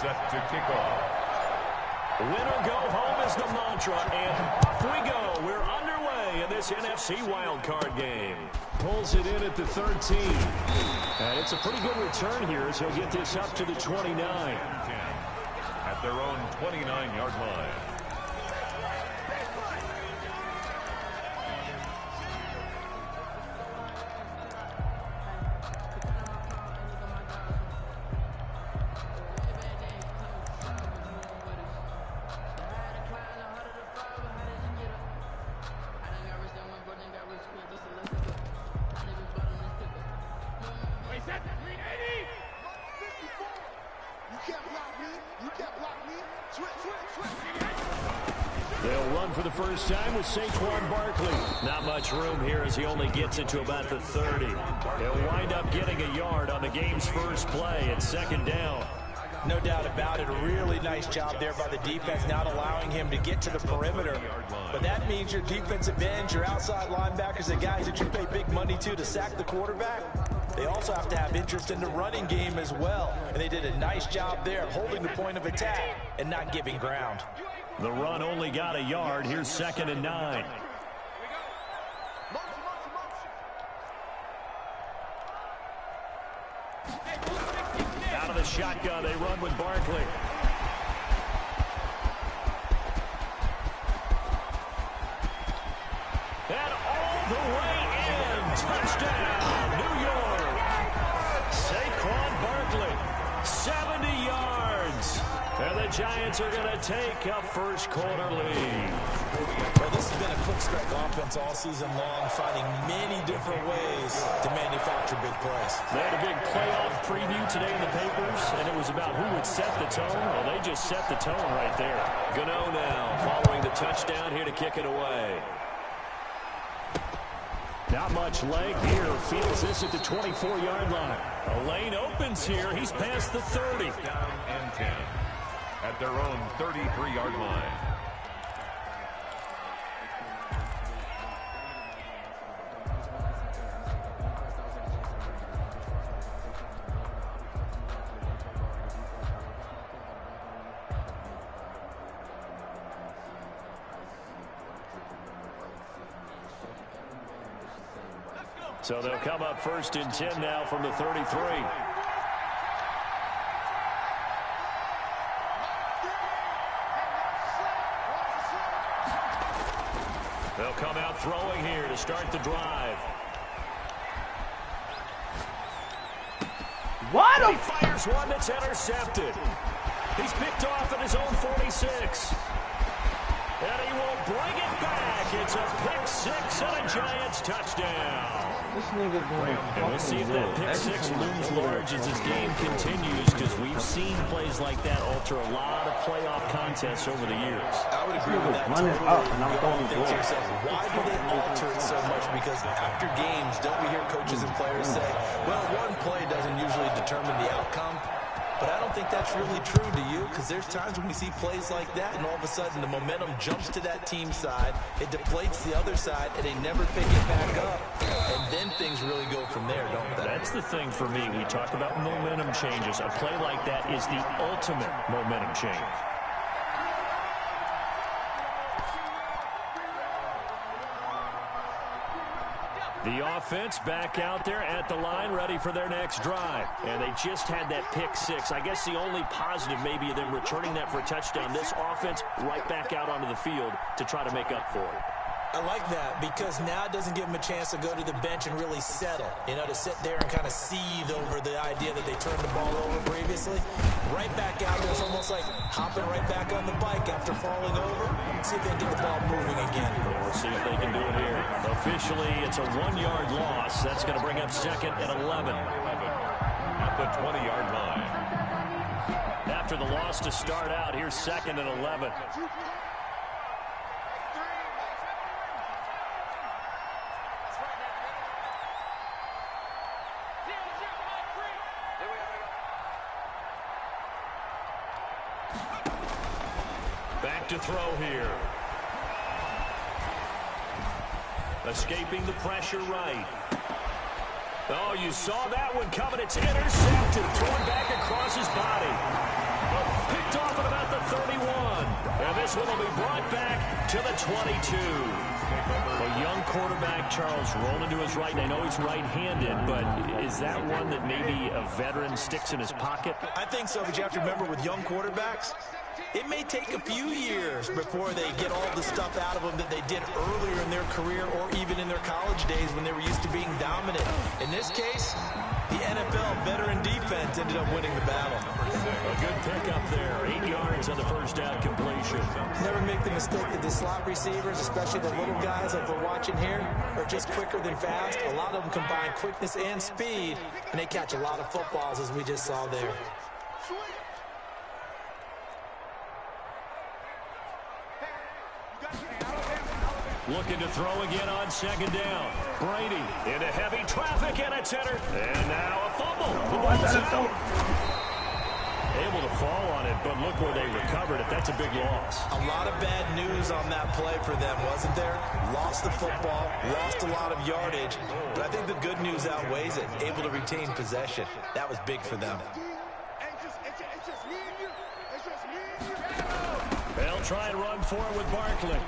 set to kick off. Win or go home is the mantra, and off we go. We're underway in this NFC wildcard game. Pulls it in at the 13. And it's a pretty good return here as he'll get this up to the 29. At their own 29-yard line. They'll run for the first time with Saquon Barkley. Not much room here as he only gets it to about the 30. He'll wind up getting a yard on the game's first play at second down. No doubt about it. A really nice job there by the defense, not allowing him to get to the perimeter. But that means your defensive ends, your outside linebackers, the guys that you pay big money to sack the quarterback, they also have to have interest in the running game as well. And they did a nice job there of holding the point of attack and not giving ground. The run only got a yard. Here's 2nd and 9. Out of the shotgun, they run with Barkley. And all the way in. Touchdown, New York. Saquon Barkley, 70 yards. And the Giants are going to take a first-quarter lead. Well, this has been a quick-strike offense all season long, finding many different ways to manufacture big plays. They had a big playoff preview today in the papers, and it was about who would set the tone. Well, they just set the tone right there. Gano now following the touchdown here to kick it away. Not much leg here. Fields this at the 24-yard line. A lane opens here. He's past the 30. Down and 10. At their own 33-yard line. So they'll come up 1st and 10 now from the 33. They'll come out throwing here to start the drive. What? He fires one that's intercepted. He's picked off at his own 46. And he will bring it back. It's a pick six and a Giants touchdown. This nigga going And we'll see if that pick six looms large as this game continues, because we've seen plays like that alter a lot of playoff contests over the years. I would agree with that. Running up and I'm going Think to yourself, why do they alter it so much? Because after games, don't we hear coaches and players say, well, one play doesn't usually determine the outcome? But I don't think that's really true, do you? Because there's times when we see plays like that, and all of a sudden the momentum jumps to that team side, it deflates the other side, and they never pick it back up. And then things really go from there, don't they? That's the thing for me. We talk about momentum changes. A play like that is the ultimate momentum change. The offense back out there at the line, ready for their next drive. And they just had that pick six. I guess the only positive maybe of them returning that for a touchdown. This offense right back out onto the field to try to make up for it. I like that because now it doesn't give them a chance to go to the bench and really settle. You know, to sit there and kind of seethe over the idea that they turned the ball over previously. Right back out there. It's almost like hopping right back on the bike after falling over. See if they can get the ball moving again. We'll see if they can do it here. Officially, it's a 1-yard loss. That's going to bring up 2nd and 11. At the 20-yard line. After the loss to start out, here's 2nd and 11. Back to throw here. Escaping the pressure right. Oh, you saw that one coming. It's intercepted. Thrown back across his body. This one will be brought back to the 22. A young quarterback, Charles, rolling to his right. And I know he's right-handed, but is that one that maybe a veteran sticks in his pocket? I think so, but you have to remember with young quarterbacks, it may take a few years before they get all the stuff out of them that they did earlier in their career or even in their college days when they were used to being dominant. In this case, the NFL veteran defense ended up winning the battle. A good pickup there. 8 yards on the first down completion. Never make the mistake that the slot receivers, especially the little guys like we're watching here, are just quicker than fast. A lot of them combine quickness and speed, and they catch a lot of footballs, as we just saw there. Looking to throw again on second down. Brady into heavy traffic, and it's entered. And now a fumble. The ball's out. Able to fall on it, but look where they recovered it. That's a big loss. A lot of bad news on that play for them, wasn't there? Lost the football, lost a lot of yardage, but I think the good news outweighs it. Able to retain possession. That was big for them. They'll try and run for it with Barkley.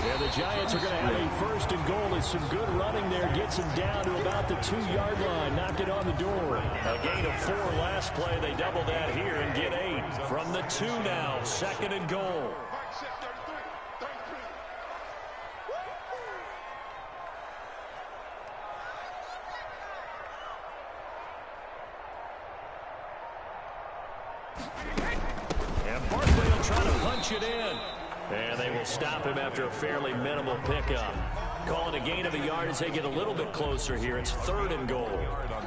Yeah, the Giants are going to have a first and goal. As some good running there gets him down to about the 2-yard line. Knock it on the door. A gain of 4 last play. They double that here and get 8. From the 2 now, second and goal. And Barkley will try to punch it in. And they will stop him after a fairly minimal pickup. Calling a gain of a yard as they get a little bit closer here. It's third and goal.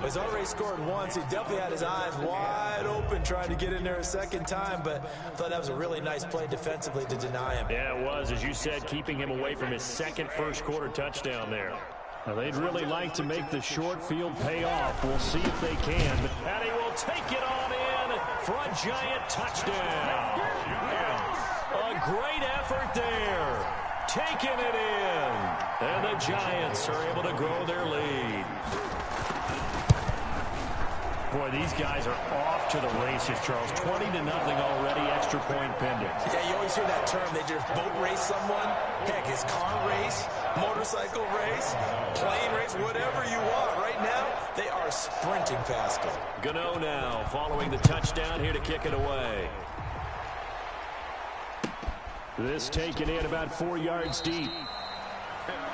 He's already scored once. He definitely had his eyes wide open trying to get in there a second time, but I thought that was a really nice play defensively to deny him. Yeah, it was, as you said, keeping him away from his second first-quarter touchdown there. Now, they'd really like to make the short field pay off. We'll see if they can. And he will take it on in for a Giant touchdown. A great effort there. Taking it in. And the Giants are able to grow their lead. Boy, these guys are off to the races, Charles. 20-0 already, extra point pending. Yeah, you always hear that term. They just boat race someone. Heck, his car race, motorcycle race, plane race, whatever you want. Right now, they are sprinting past him. Gano now following the touchdown here to kick it away. This taken in about 4 yards deep.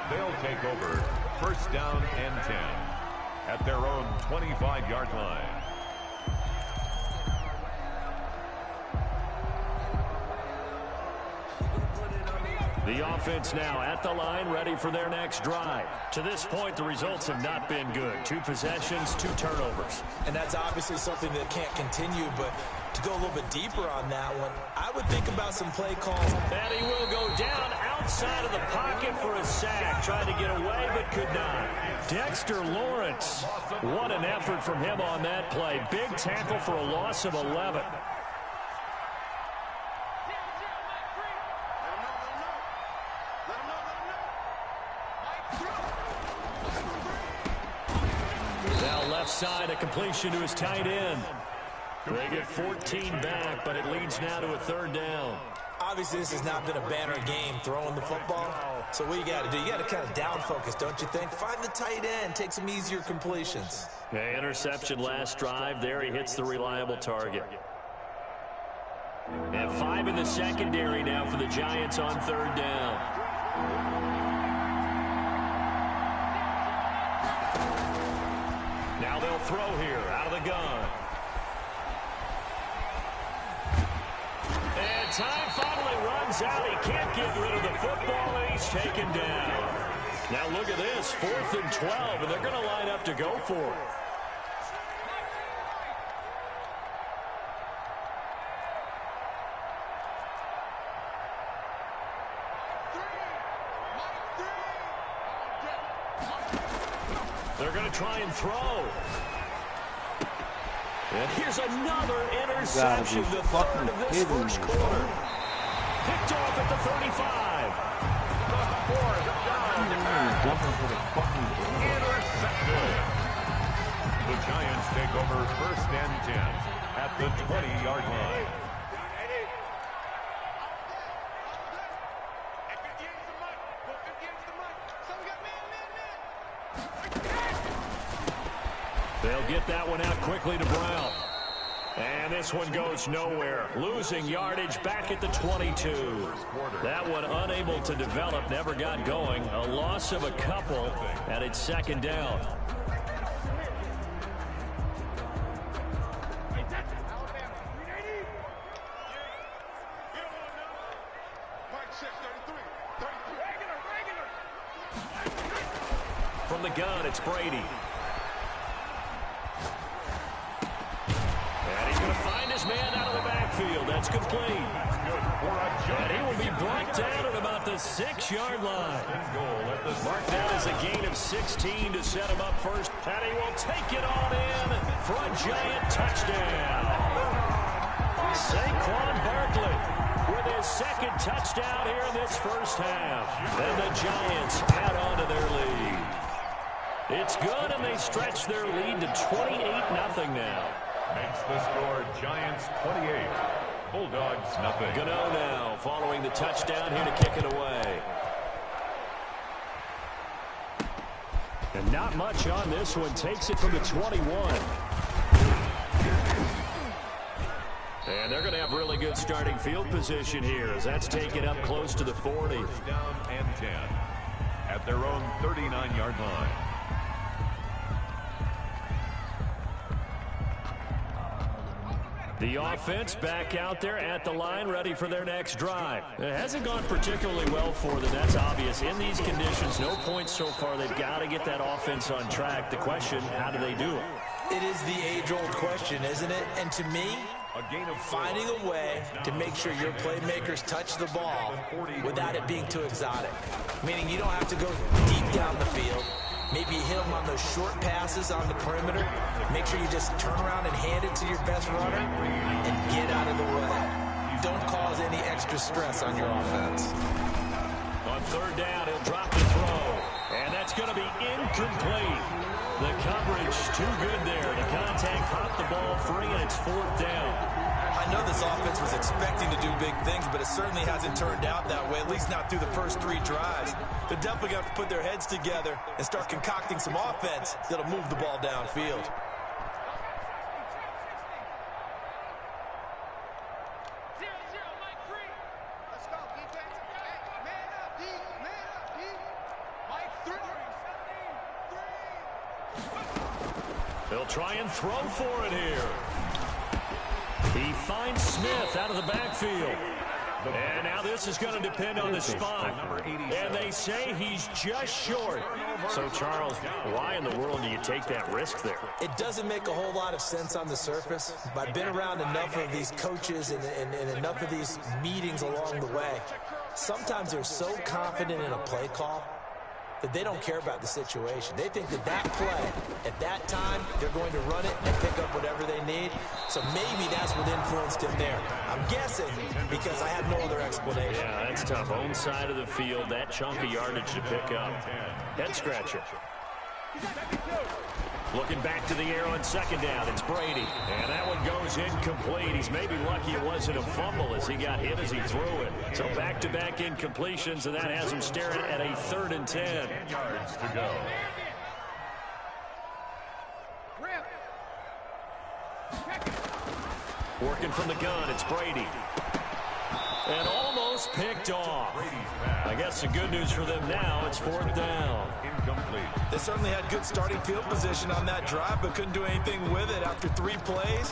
They'll take over first down and 10 at their own 25-yard line. The offense now at the line, ready for their next drive. To this point, the results have not been good. 2 possessions, 2 turnovers. And that's obviously something that can't continue, but to go a little bit deeper on that one, I would think about some play calls. And he will go down outside of the pocket for a sack. Tried to get away, but could not. Dexter Lawrence. What an effort from him on that play. Big tackle for a loss of 11. Now left side, a completion to his tight end. They get 14 back, but it leads now to a third down. Obviously, this has not been a banner game throwing the football. So what you got to do, you got to kind of down focus, don't you think? Find the tight end, take some easier completions. Okay, interception last drive. There he hits the reliable target. And 5 in the secondary now for the Giants on third down. Now they'll throw here out of the gun. And time finally runs out. He can't get rid of the football, and he's taken down. Now look at this, 4th and 12, and they're going to line up to go for it. They're going to try and throw. And here's another interception, the third of this first quarter. Picked off at the 35. Intercepted. The Giants take over first and 10 at the 20-yard line. They'll get that one out quickly to Brown. And this one goes nowhere. Losing yardage back at the 22. That one unable to develop, never got going. A loss of a couple, and it's second down. From the gun, it's Brady. And he's going to find his man out of the backfield. That's complete. And he will be brought down at about the 6-yard line. Mark that as a gain of 16 to set him up first. And he will take it on in for a giant touchdown. Saquon Barkley with his second touchdown here in this first half. And the Giants add on to their lead. It's good, and they stretch their lead to 28-0 now. Makes the score Giants 28, Bulldogs nothing. Gano now following the touchdown here to kick it away. And not much on this one. Takes it from the 21. And they're going to have really good starting field position here as that's taken up close to the 40. First down and 10 at their own 39-yard line. The offense back out there at the line, ready for their next drive. It hasn't gone particularly well for them. That's obvious. In these conditions, no points so far. They've got to get that offense on track. The question, how do they do it? It is the age-old question, isn't it? And to me, finding a way to make sure your playmakers touch the ball without it being too exotic. Meaning you don't have to go deep down the field. Maybe you hit them on those short passes on the perimeter. Make sure you just turn around and hand it to your best runner and get out of the way. Don't cause any extra stress on your offense. On third down, he'll drop the throw. And that's going to be incomplete. The coverage too good there. The contact popped the ball free, and it's fourth down. I know this offense was expecting to do big things, but it certainly hasn't turned out that way, at least not through the first 3 drives. They're definitely going to have to put their heads together and start concocting some offense that'll move the ball downfield. They'll try and throw for it here. He finds Smith out of the backfield. And now this is going to depend on the spot. And they say he's just short. So, Charles, why in the world do you take that risk there? It doesn't make a whole lot of sense on the surface, but I've been around enough of these coaches and enough of these meetings along the way. Sometimes they're so confident in a play call that they don't care about the situation. They think that that play, at that time, they're going to run it and pick up whatever they need. So maybe that's what influenced him there. I'm guessing because I have no other explanation. Yeah, that's tough. Own side of the field, that chunk of yardage to pick up. Head scratcher. Looking back to the air on second down, it's Brady. And that one goes incomplete. He's maybe lucky it wasn't a fumble as he got hit as he threw it. So back-to-back incompletions, and that has him staring at a 3rd and 10. 10 yards to go. Working from the gun, it's Brady. And almost picked off. I guess the good news for them now, it's 4th down. Incomplete. They certainly had good starting field position on that drive, but couldn't do anything with it after 3 plays.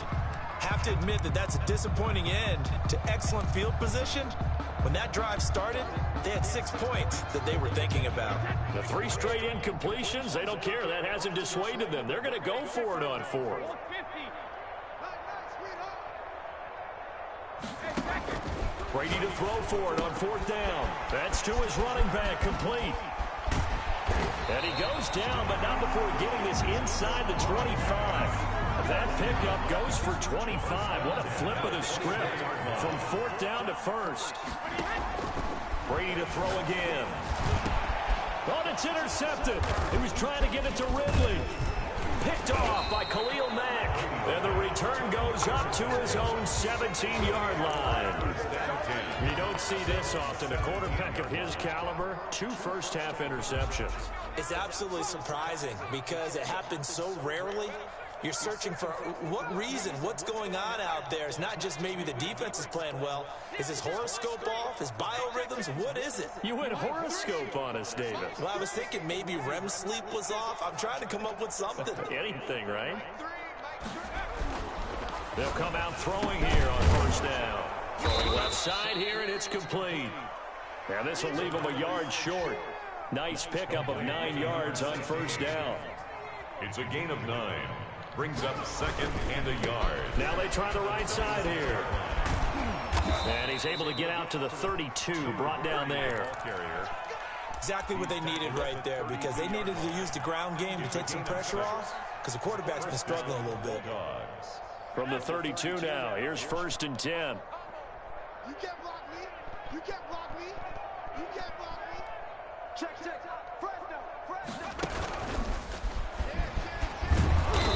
Have to admit that that's a disappointing end to excellent field position. When that drive started, they had 6 points that they were thinking about. The 3 straight incompletions, they don't care. That hasn't dissuaded them. They're going to go for it on 4th. Brady to throw for it on 4th down. That's to his running back, complete. And he goes down, but not before getting this inside the 25. That pickup goes for 25. What a flip of the script from 4th down to 1st. Brady to throw again. Oh, it's intercepted. He was trying to get it to Ridley. Picked off by Khalil Mack. And the return goes up to his own 17-yard line. You don't see this often. A quarterback of his caliber, 2 first-half interceptions. It's absolutely surprising because it happens so rarely. You're searching for what reason, what's going on out there. It's not just maybe the defense is playing well. Is his horoscope off? His biorhythms? What is it? You went horoscope on us, David. Well, I was thinking maybe REM sleep was off. I'm trying to come up with something. Anything, right? They'll come out throwing here on first down. Throwing left side here, and it's complete. Now this will leave him a yard short. Nice pickup of 9 yards on first down. It's a gain of 9. Brings up second and a yard. Now they try the right side here. And he's able to get out to the 32, brought down there. Exactly what they needed right there, because they needed to use the ground game to take some pressure off, because the quarterback's been struggling a little bit. From the 32 now, here's first and 10. You can't block me. You can't block me. You can't block me. Check. Fresh down.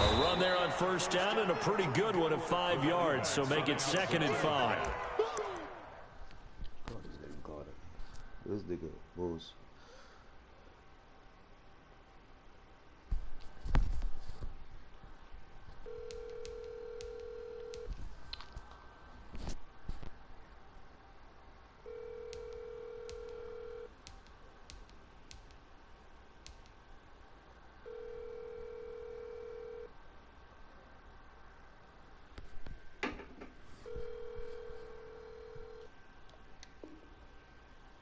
A run there on first down and a pretty good one of 5 yards, so make it second and 5. This nigga moves.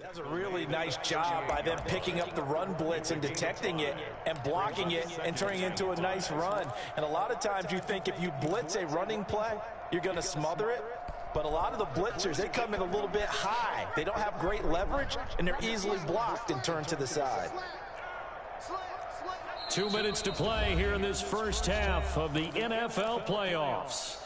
That was a really nice job by them picking up the run blitz and detecting it and blocking it and turning it into a nice run. And a lot of times you think if you blitz a running play, you're going to smother it. But a lot of the blitzers, they come in a little bit high. They don't have great leverage, and they're easily blocked and turned to the side. 2 minutes to play here in this first half of the NFL playoffs.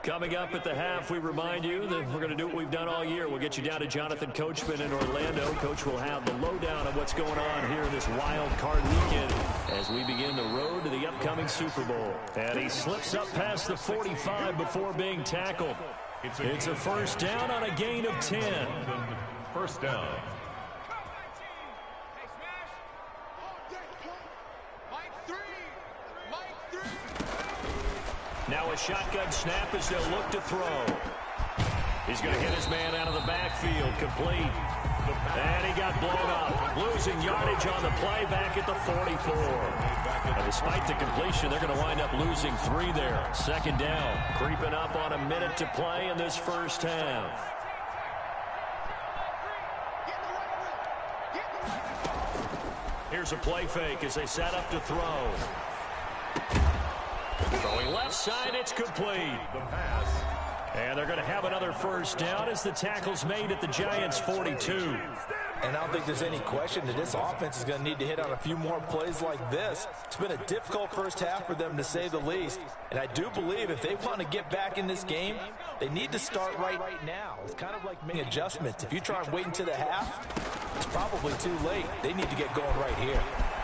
Coming up at the half, we remind you that we're going to do what we've done all year. We'll get you down to Jonathan Coachman in Orlando. Coach will have the lowdown of what's going on here in this wild card weekend as we begin the road to the upcoming Super Bowl. And he slips up past the 45 before being tackled. It's a first down on a gain of 10. First down. Now a shotgun snap as they'll look to throw. He's going to hit his man out of the backfield, complete. And he got blown up. Losing yardage on the play back at the 44. And despite the completion, they're going to wind up losing 3 there. Second down, creeping up on a minute to play in this first half. Here's a play fake as they set up to throw. Throwing left side, it's complete. The pass. And they're going to have another first down as the tackle's made at the Giants' 42. And I don't think there's any question that this offense is going to need to hit on a few more plays like this. It's been a difficult first half for them, to say the least. And I do believe if they want to get back in this game, they need to start right now. It's kind of like making adjustments. If you try and wait until the half, it's probably too late. They need to get going right here.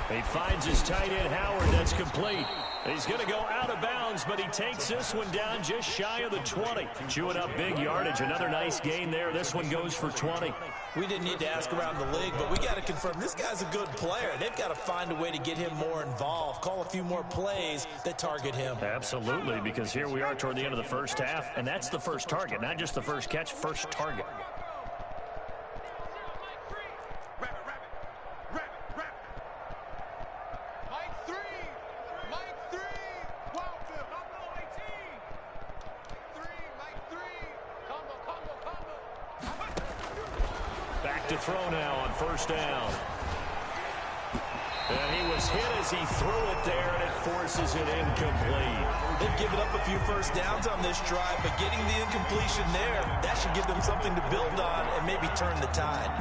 He finds his tight end, Howard. That's complete. He's going to go out of bounds, but he takes this one down just shy of the 20. Chewing up big yardage. Another nice gain there. This one goes for 20. We didn't need to ask around the league, but we got to confirm this guy's a good player. They've got to find a way to get him more involved, call a few more plays that target him. Absolutely, because here we are toward the end of the first half, and that's the first target, not just the first catch, first target. To throw now on first down. And he was hit as he threw it there, and it forces it incomplete. They've given up a few first downs on this drive, but getting the incompletion there, that should give them something to build on and maybe turn the tide.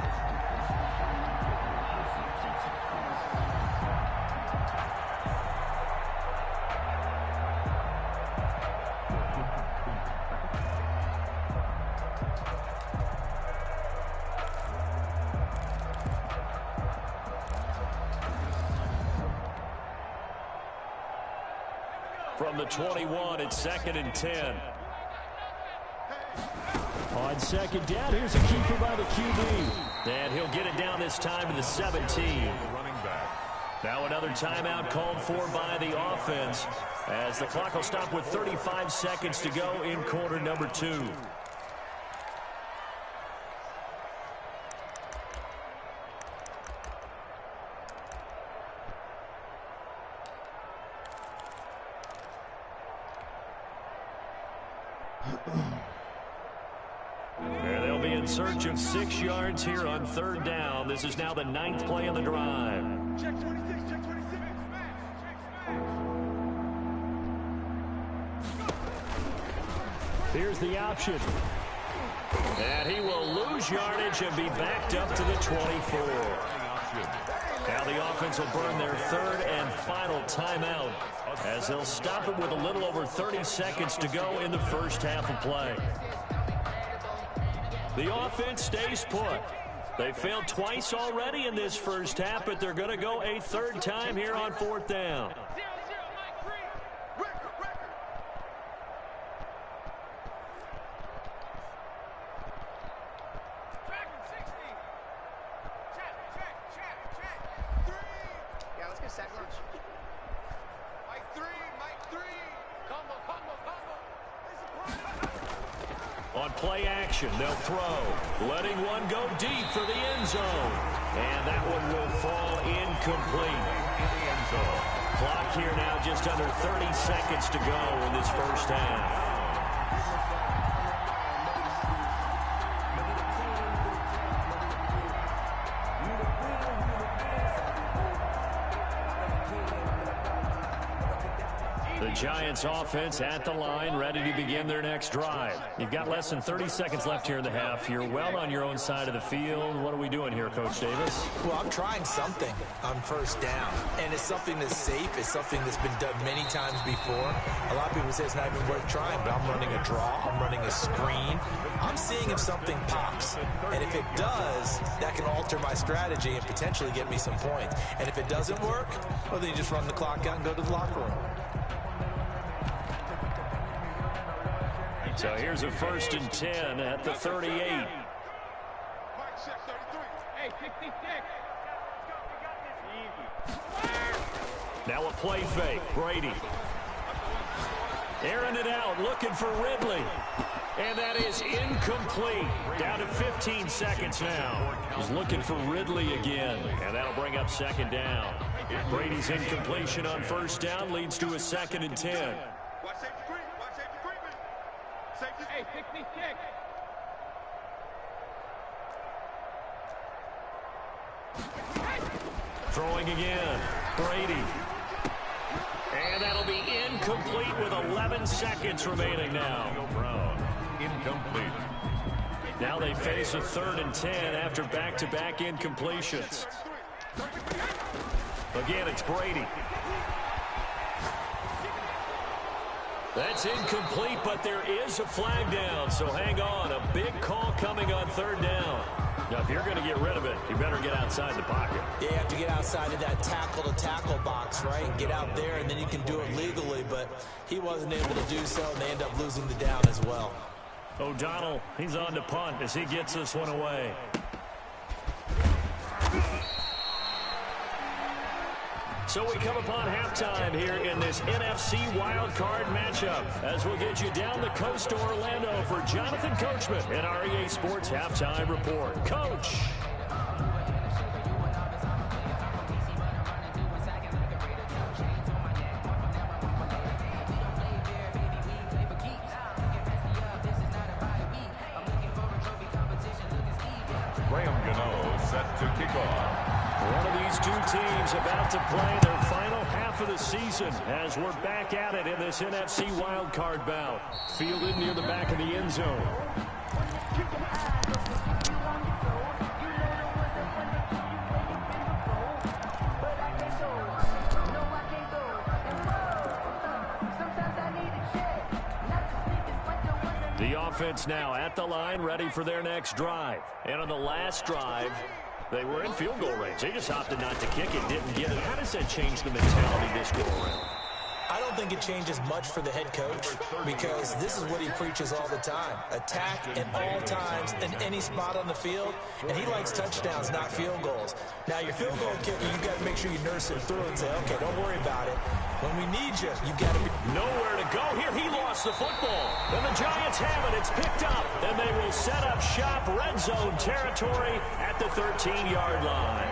From the 21, it's second and 10. On second down, here's a keeper by the QB. And he'll get it down this time to the 17. The running back. Now another timeout called for by the offense as the clock will stop with 35 seconds to go in quarter number 2. They'll be in search of 6 yards here on 3rd down. This is now the 9th play of the drive. Check 26, check 26. Here's the option. And he will lose yardage and be backed up to the 24. Now the offense will burn their 3rd and final timeout as they'll stop it with a little over 30 seconds to go in the first half of play. The offense stays put. They failed twice already in this first half, but they're going to go a 3rd time here on 4th down. On play action, they'll throw, letting one go deep for the end zone. And that one will fall incomplete. Clock here now just under 30 seconds to go in this first half. The Giants offense at the line, ready to begin their next drive. You've got less than 30 seconds left here in the half. You're well on your own side of the field. What are we doing here, Coach Davis? Well, I'm trying something on 1st down, and it's something that's safe. It's something that's been done many times before. A lot of people say it's not even worth trying, but I'm running a draw. I'm running a screen. I'm seeing if something pops, and if it does, that can alter my strategy and potentially get me some points. And if it doesn't work, well, then you just run the clock out and go to the locker room. So here's a 1st and 10 at the 38. Now a play fake. Brady. Airing it out, looking for Ridley. And that is incomplete. Down to 15 seconds now. He's looking for Ridley again. And that'll bring up 2nd down. Brady's incompletion on 1st down leads to a 2nd and 10. Throwing again. Brady. And that'll be incomplete with 11 seconds remaining now. Incomplete. Now they face a 3rd and 10 after back-to-back incompletions. Again, it's Brady. That's incomplete, but there is a flag down, so hang on. A big call coming on 3rd down. Now, if you're going to get rid of it, you better get outside the pocket. Yeah, you have to get outside of that tackle-to-tackle box, right? Get out there, and then you can do it legally, but he wasn't able to do so, and they end up losing the down as well. O'Donnell, he's on to punt as he gets this one away. So we come upon halftime here in this NFC wildcard matchup as we'll get you down the coast to Orlando for Jonathan Coachman in our EA Sports Halftime Report. Coach. Set to kick off. One of these two teams about to play their final half of the season as we're back at it in this NFC wildcard bout. Fielded near the back of the end zone. The offense now at the line, ready for their next drive. And on the last drive, they were in field goal range. They just opted not to kick it, didn't get it. How does that change the mentality this go around? I don't don't think it changes much for the head coach because this is what he preaches all the time. Attack at all times in any spot on the field, and he likes touchdowns, not field goals. Now, your field goal kicker, you've got to make sure you nurse him through and say, okay, don't worry about it. When we need you, you've got to be... Nowhere to go here. He lost the football. And the Giants have it. It's picked up. And they will set up shop red zone territory at the 13-yard line.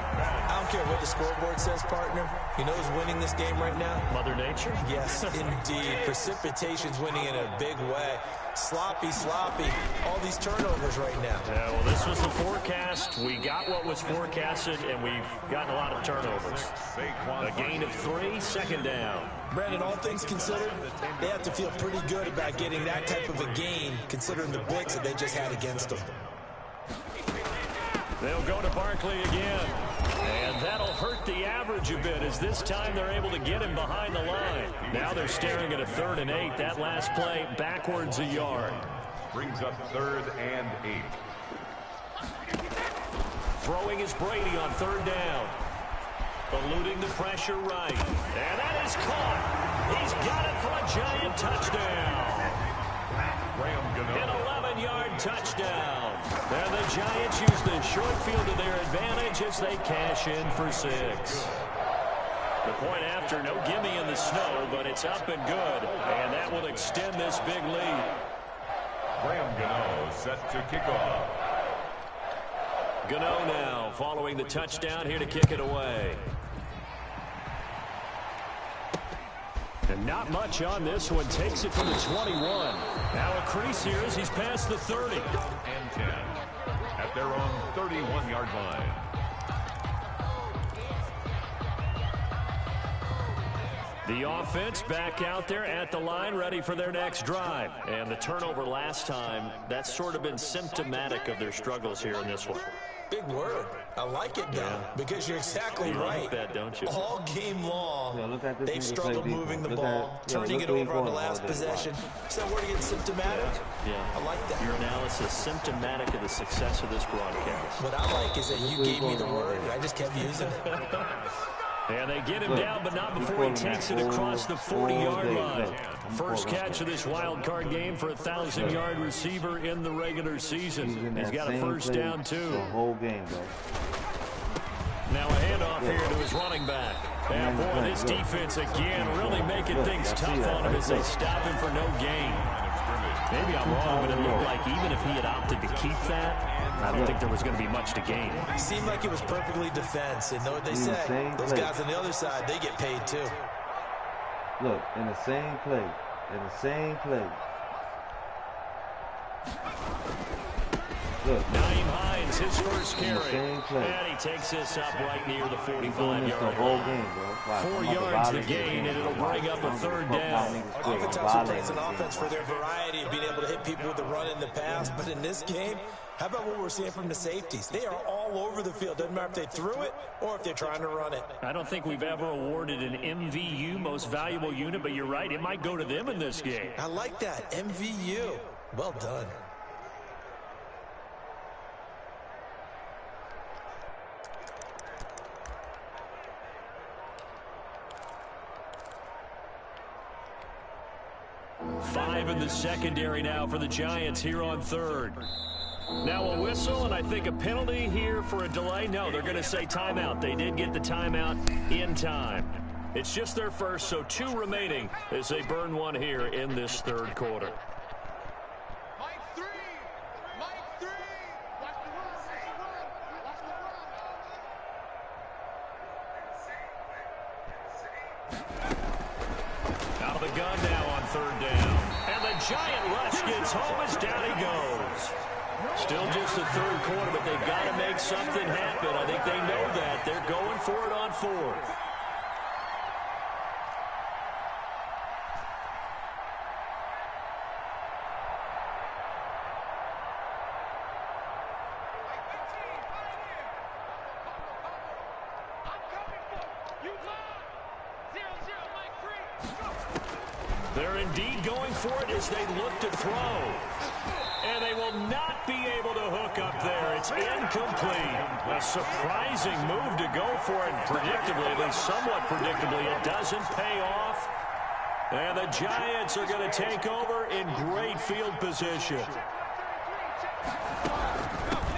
I don't care what the scoreboard says, partner. You know who's winning this game right now? Mother Nature? Yes, indeed. Precipitation's winning in a big way. Sloppy. All these turnovers right now. Yeah, well, this was the forecast. We got what was forecasted, and we've gotten a lot of turnovers. A gain of 3, second down. Brandon, all things considered, they have to feel pretty good about getting that type of a gain, considering the blitz that they just had against them. They'll go to Barkley again. And that'll hurt the average a bit as this time they're able to get him behind the line. Now they're staring at a 3rd and 8. That last play backwards a yard. Brings up 3rd and 8. Throwing is Brady on 3rd down. Eluding the pressure right. And that is caught. He's got it for a Giant touchdown. An 11-yard touchdown. And the Giants use the short field to their advantage as they cash in for 6. The point after, no gimme in the snow, but it's up and good. And that will extend this big lead. Graham Gano set to kick off. Gano now following the touchdown here to kick it away. And not much on this one. Takes it from the 21. Now a crease here as he's past the 30. And 10 at their own 31-yard line. The offense back out there at the line, ready for their next drive. And the turnover last time, that's sort of been symptomatic of their struggles here in this one. Big word. I like it now because you're exactly right. Like that, don't you? All game long, they've struggled moving the Look ball, at, turning it over on the last possession. So we're getting symptomatic. Yeah. I like that. Your analysis symptomatic of the success of this broadcast. What I like is that you gave me the word and I just kept using it. And they get him down, but not before he takes it across the 40-yard line. First catch of this wild card game for a 1,000-yard receiver in the regular season. He's got a first down, too. The whole game, bro. Now a handoff here to his running back. And boy, this defense again really making things tough on him as they stop him for no gain. Maybe I'm wrong, but it looked like even if he had opted to keep that, I don't think there was going to be much to gain. It seemed like it was perfectly defense. And know what they say? Those guys on the other side, they get paid too. Look, in the same play. Look. Naeem Hines, his first carry. And he takes this up right near the 45-yard line. 4 yards the gain, and it'll bring up a 3rd down. Oftentimes we praise an offense for their variety of being able to hit people with the run in the pass, but in this game, how about what we're seeing from the safeties? They are all over the field. Doesn't matter if they threw it or if they're trying to run it. I don't think we've ever awarded an MVU, most valuable unit, but you're right, it might go to them in this game. I like that, MVU. Well done. Five in the secondary now for the Giants here on 3rd. Now a whistle and I think a penalty here for a delay. No, they're going to say timeout. They did get the timeout in time. It's just their first, so 2 remaining as they burn one here in this 3rd quarter. Mike 3. Mike 3. Watch the run. Watch the run. Out of the gun now on 3rd down. And the Giant rush gets home as down he goes. Still just the 3rd quarter, but they've got to make something happen. I think they know that. They're going for it on 4th. They're indeed going for it as they look to throw. And they will not be able to hook up there. It's incomplete. A surprising move to go for it predictably, at least somewhat predictably. It doesn't pay off. And the Giants are going to take over in great field position.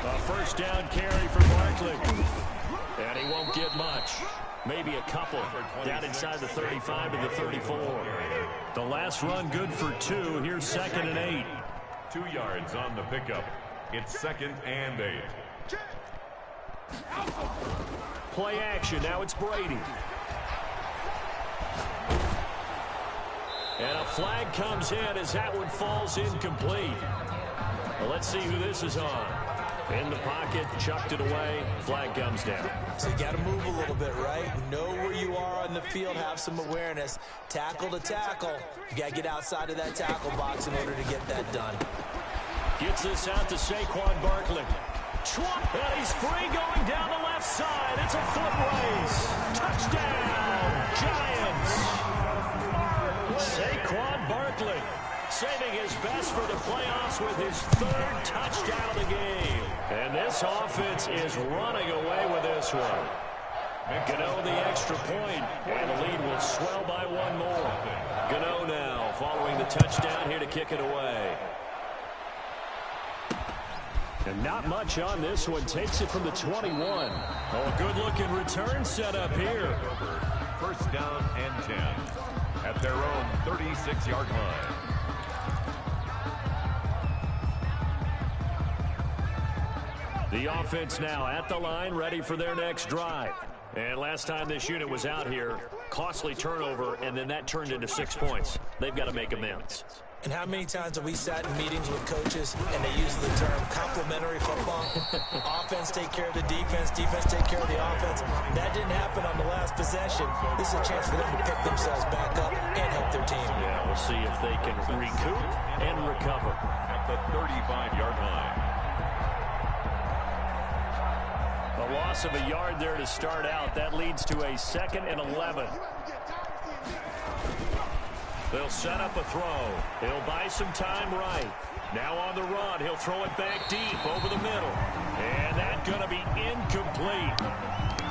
A first down carry for Barkley. And he won't get much. Maybe a couple. Down inside the 35 to the 34. The last run good for 2. Here's 2nd and 8. 2 yards on the pickup. It's 2nd and 8. Play action. Now it's Brady. And a flag comes in as that one falls incomplete. Well, let's see who this is on. In the pocket, chucked it away, flag comes down. So you got to move a little bit, right? Know where you are on the field, have some awareness. Tackle to tackle. You got to get outside of that tackle box in order to get that done. Gets this out to Saquon Barkley. And he's free going down the left side. It's a foot race. Touchdown, Giants. Saquon Barkley saving his best for the playoffs with his 3rd touchdown of the game. And this offense is running away with this one. Gano the extra point, and the lead will swell by 1 more. Gano now following the touchdown here to kick it away. And not much on this one. Takes it from the 21. Oh, a good-looking return set up here. First down and 10 at their own 36-yard line. The offense now at the line, ready for their next drive. And last time this unit was out here, costly turnover, and then that turned into 6 points. They've got to make amends. And how many times have we sat in meetings with coaches and they use the term complementary football? Offense take care of the defense, defense take care of the offense. That didn't happen on the last possession. This is a chance for them to pick themselves back up and help their team. Yeah, we'll see if they can recoup and recover. At the 35-yard line. A loss of a yard there to start out. That leads to a 2nd and 11. They'll set up a throw. He'll buy some time right. Now on the run. He'll throw it back deep over the middle. And that's going to be incomplete.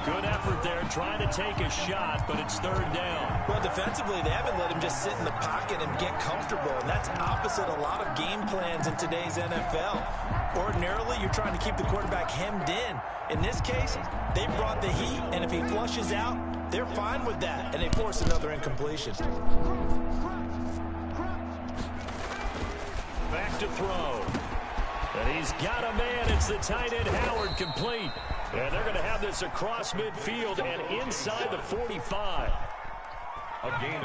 Good effort there trying to take a shot, but it's 3rd down. Well, defensively, they haven't let him just sit in the pocket and get comfortable. And that's opposite a lot of game plans in today's NFL. Ordinarily, you're trying to keep the quarterback hemmed in. In this case, they brought the heat, and if he flushes out, they're fine with that, and they force another incompletion. Back to throw. And he's got a man. It's the tight end, Howard, complete. And they're going to have this across midfield and inside the 45.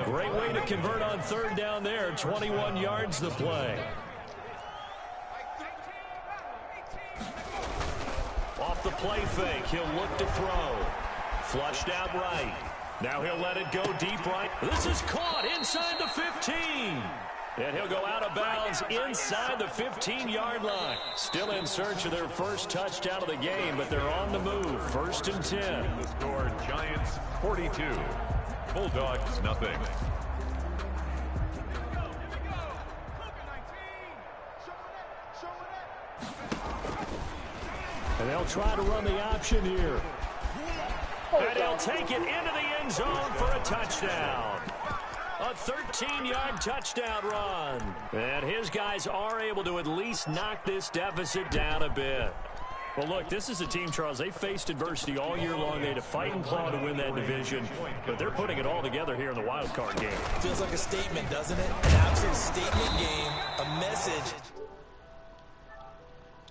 Great way to convert on 3rd down there. 21 yards the play. Off the play fake, he'll look to throw. Flushed out right. Now he'll let it go deep right. This is caught inside the 15. And he'll go out of bounds inside the 15-yard line. Still in search of their first touchdown of the game, but they're on the move. 1st and 10. The score, Giants 42. Bulldogs nothing. And they'll try to run the option here. And he'll take it into the end zone for a touchdown. A 13-yard touchdown run. And his guys are able to at least knock this deficit down a bit. Well, look, this is a team, Charles, they faced adversity all year long. They had to fight and claw to win that division, but they're putting it all together here in the wild card game. Feels like a statement, doesn't it? An absolute statement game, a message